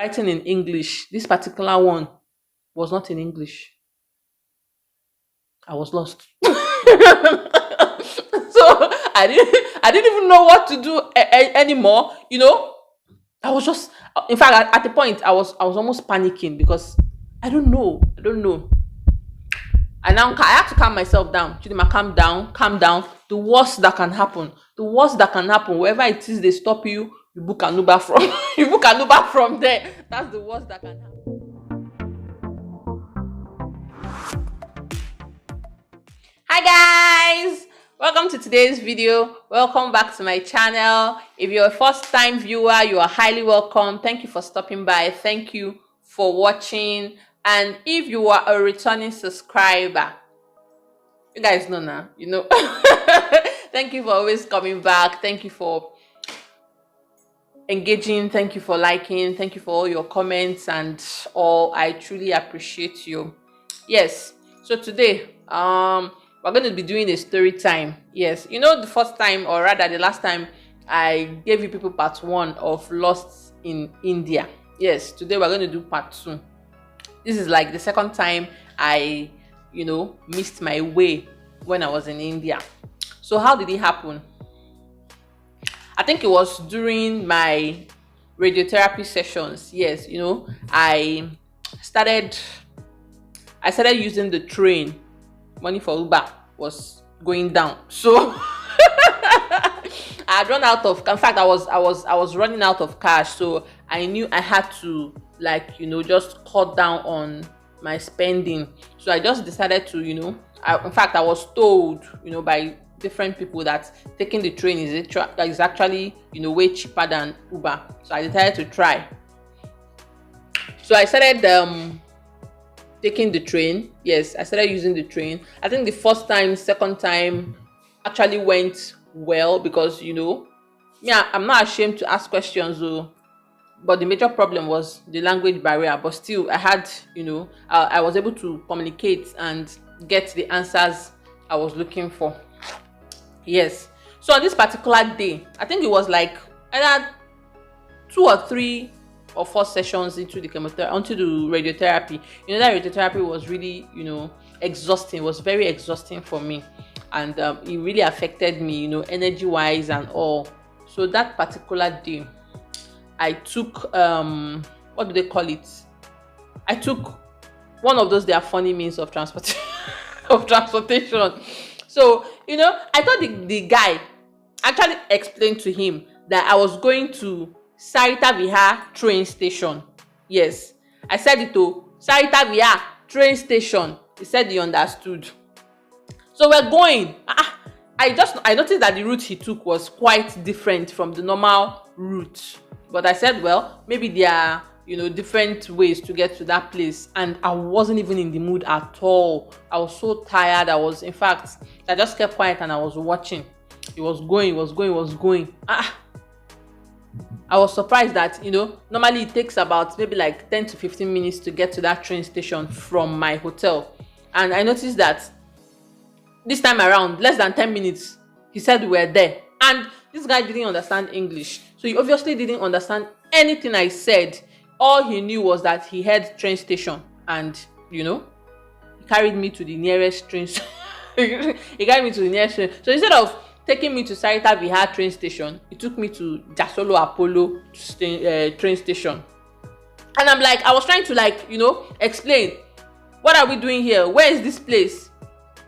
writing in English. This particular one was not in English. I was lost. So I didn't even know what to do anymore. I was just, in fact, at the point I was almost panicking because I don't know. I had to calm myself down. Chidima, calm down, calm down. The worst that can happen, wherever it is they stop you, you book an Uber from, you book an Uber from there. That's the worst that can happen. Hi guys, welcome to today's video. Welcome back to my channel. If you're a first time viewer, you are highly welcome. Thank you for stopping by. Thank you for watching. And if you are a returning subscriber, you guys know now, thank you for always coming back. Thank you for engaging. Thank you for liking. Thank you for all your comments and all. I truly appreciate you. Yes, so today we're going to be doing a story time. Yes, the first time, or rather the last time, I gave you people part 1 of Lost in India. Yes, today we're going to do part 2. This is like the second time I missed my way when I was in India. So how did it happen? I think it was during my radiotherapy sessions. Yes, I started using the train. Money for Uber was going down, so I had run out of. In fact, I was running out of cash, so I knew I had to just cut down on my spending. So I just decided to in fact I was told by different people that taking the train is actually way cheaper than Uber. So I decided to try. So I started taking the train. Yes, I started using the train. I think the first time, second time actually went well because I'm not ashamed to ask questions though, but the major problem was the language barrier. But still, I had I was able to communicate and get the answers I was looking for. Yes, so on this particular day, I think it was like either 2 or 3 or 4 sessions into the chemotherapy, onto the radiotherapy. That radiotherapy was really exhausting. It was very exhausting for me, and it really affected me energy wise and all. So that particular day I took what do they call it, I took one of those their funny means of transportation of transportation. So I thought the guy actually explained to him that I was going to Sarita Vihar train station. Yes, I said it to Sarita Vihar train station. He said he understood. So we're going. I noticed that the route he took was quite different from the normal route. But I said, well, maybe there are different ways to get to that place. And I wasn't even in the mood at all. I was so tired. In fact, I just kept quiet and I was watching. It was going. I was surprised that normally it takes about maybe like 10 to 15 minutes to get to that train station from my hotel, and I noticed that this time around less than 10 minutes he said we were there. And this guy didn't understand English, so he obviously didn't understand anything I said. All he knew was that he had train station, and he carried me to the nearest train he carried me to the nearest train. So instead of taking me to Sarita Vihar train station, it took me to Jasolo Apollo train station. And I was trying to explain, what are we doing here? Where is this place?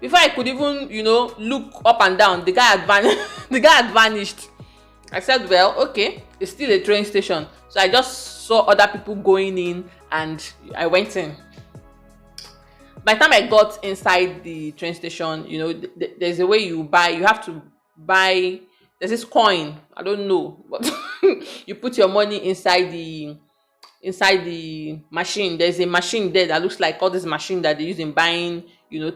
Before I could even look up and down, the guy had vanished. I said, well, okay, it's still a train station. So I just saw other people going in and I went in. By the time I got inside the train station, there's a way you have to buy. There's this coin, I don't know, but you put your money inside the machine. There's a machine there that looks like all this machine that they use in buying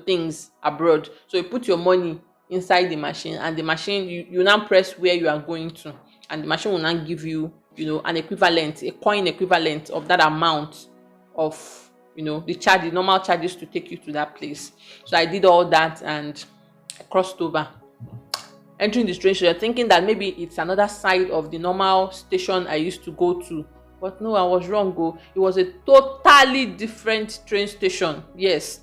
things abroad. So you put your money inside the machine, and the machine, you now press where you are going to, and the machine will now give you an equivalent, a coin equivalent of that amount of the normal charges to take you to that place. So I did all that and I crossed over. Entering the train station, thinking that maybe it's another side of the normal station I used to go to But no, I was wrong. Oh, it was a totally different train station. Yes.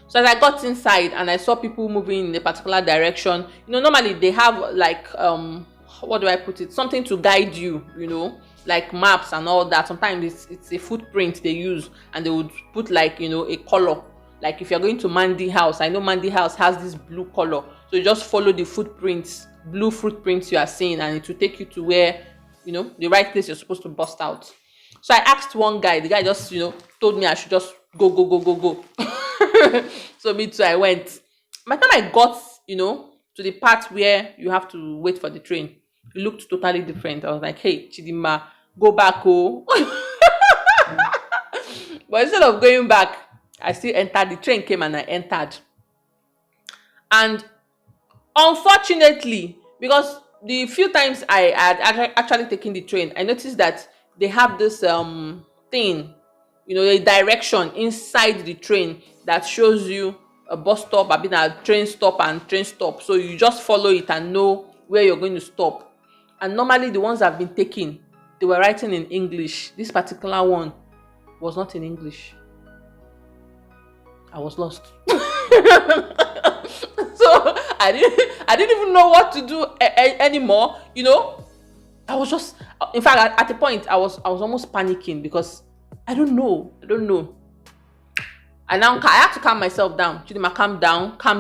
So as I got inside and I saw people moving in a particular direction, normally they have like what do I put it? Something to guide you, like maps and all that. Sometimes it's a footprint they use, and they would put like a color. Like if you're going to Mandy House, I know Mandy House has this blue color, so you just follow the footprints, blue footprints you are seeing, and it will take you to where the right place you're supposed to bust out. So I asked one guy. The guy just told me I should just go. So me too, I went. By the time I got to the part where you have to wait for the train, it looked totally different. I was like, hey Chidima, go back. Oh. But instead of going back, I still entered. The train came and I entered. And unfortunately, because the few times I had actually taken the train, I noticed that they have this thing, a direction inside the train that shows you a bus stop, a train stop and train stop. So you just follow it and know where you're going to stop. And normally the ones I've been taking, they were writing in English. This particular one was not in English. I was lost. So I didn't even know what to do anymore. I was just, in fact, at a point I was almost panicking because I don't know. And now I have to calm myself down. Chidima, calm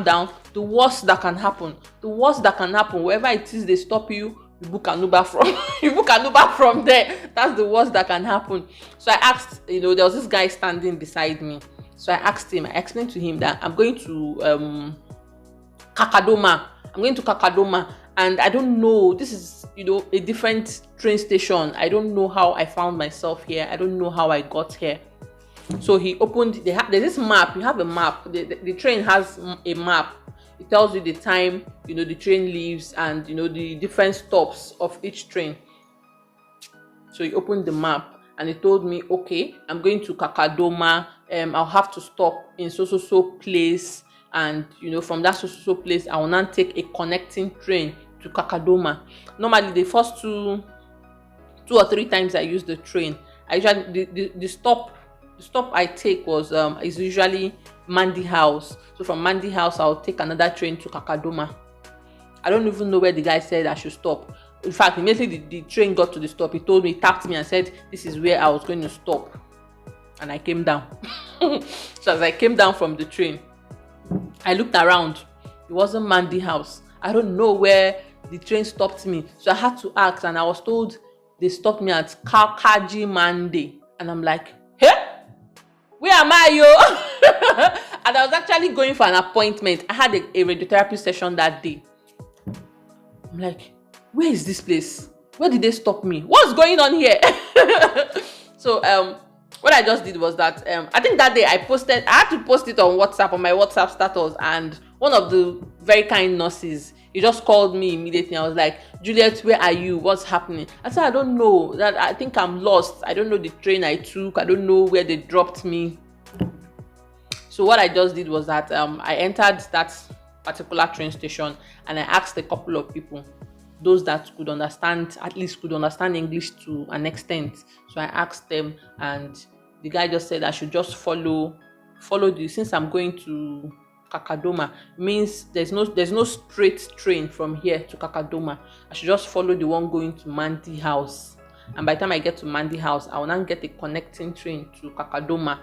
down. The worst that can happen, wherever it is they stop you, you book an Uber from there. That's the worst that can happen. So I asked, there was this guy standing beside me. So I asked him, I explained to him that I'm going to Kakadoma. And I don't know, this is, a different train station. I don't know how I found myself here. I don't know how I got here. So he opened, there's this map. You have a map. The train has a map. It tells you the time, the train leaves and, the different stops of each train. So he opened the map and he told me, okay, I'm going to Kakadoma. I'll have to stop in so place. And, from that so place, I will now take a connecting train to Kakadoma. Normally, the first two or three times I used the train, I usually, the stop I take is usually Mandy House. So from Mandy House, I'll take another train to Kakadoma. I don't even know where the guy said I should stop. In fact, immediately the train got to the stop, he told me, tapped me and said, this is where I was going to stop. And I came down. So as I came down from the train, I looked around. It wasn't Mandy House. I don't know where the train stopped me. So I had to ask, and I was told they stopped me at Kaji Mande. And I'm like, hey? Where am I, yo? And I was actually going for an appointment. I had a radiotherapy session that day. I'm like, where is this place? Where did they stop me? What's going on here? So what I just did was that I think that day I had to post it on WhatsApp, on my WhatsApp status, and one of the very kind nurses, he just called me immediately. I was like, Juliet, where are you? What's happening? I said, I don't know. That I think I'm lost. I don't know the train I took. I don't know where they dropped me. So what I just did was that I entered that particular train station and I asked a couple of people, those that could understand, at least could understand English to an extent. So I asked them, and the guy just said I should just follow since I'm going to Kakadoma, means there's no straight train from here to Kakadoma. I should just follow the one going to Mandy House. And by the time I get to Mandy House, I will now get a connecting train to Kakadoma.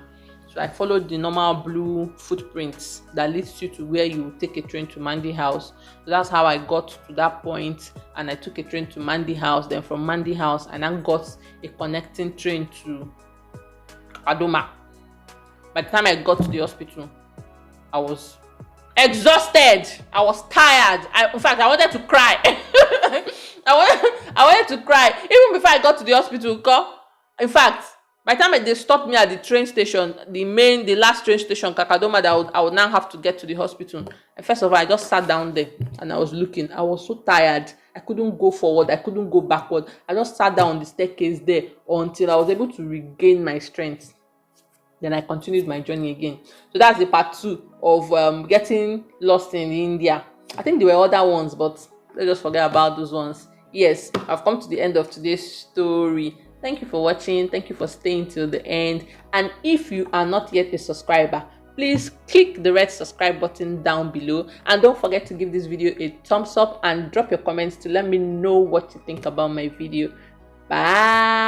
So I followed the normal blue footprints that leads you to where you take a train to Mandy House. So that's how I got to that point, and I took a train to Mandy House. Then from Mandy House, I now got a connecting train to Kakadoma. By the time I got to the hospital, I was exhausted. I was tired. In fact, I wanted to cry. I wanted to cry even before I got to the hospital. In fact, by the time they stopped me at the train station, the last train station, Kakadoma, that I would now have to get to the hospital. And first of all, I just sat down there and I was looking. I was so tired. I couldn't go forward. I couldn't go backward. I just sat down on the staircase there until I was able to regain my strength. Then I continued my journey again. So that's the part 2 of getting lost in India. I think there were other ones, but let's just forget about those ones. Yes, I've come to the end of today's story. Thank you for watching. Thank you for staying till the end. And if you are not yet a subscriber, please click the red subscribe button down below, and don't forget to give this video a thumbs up and drop your comments to let me know what you think about my video. Bye.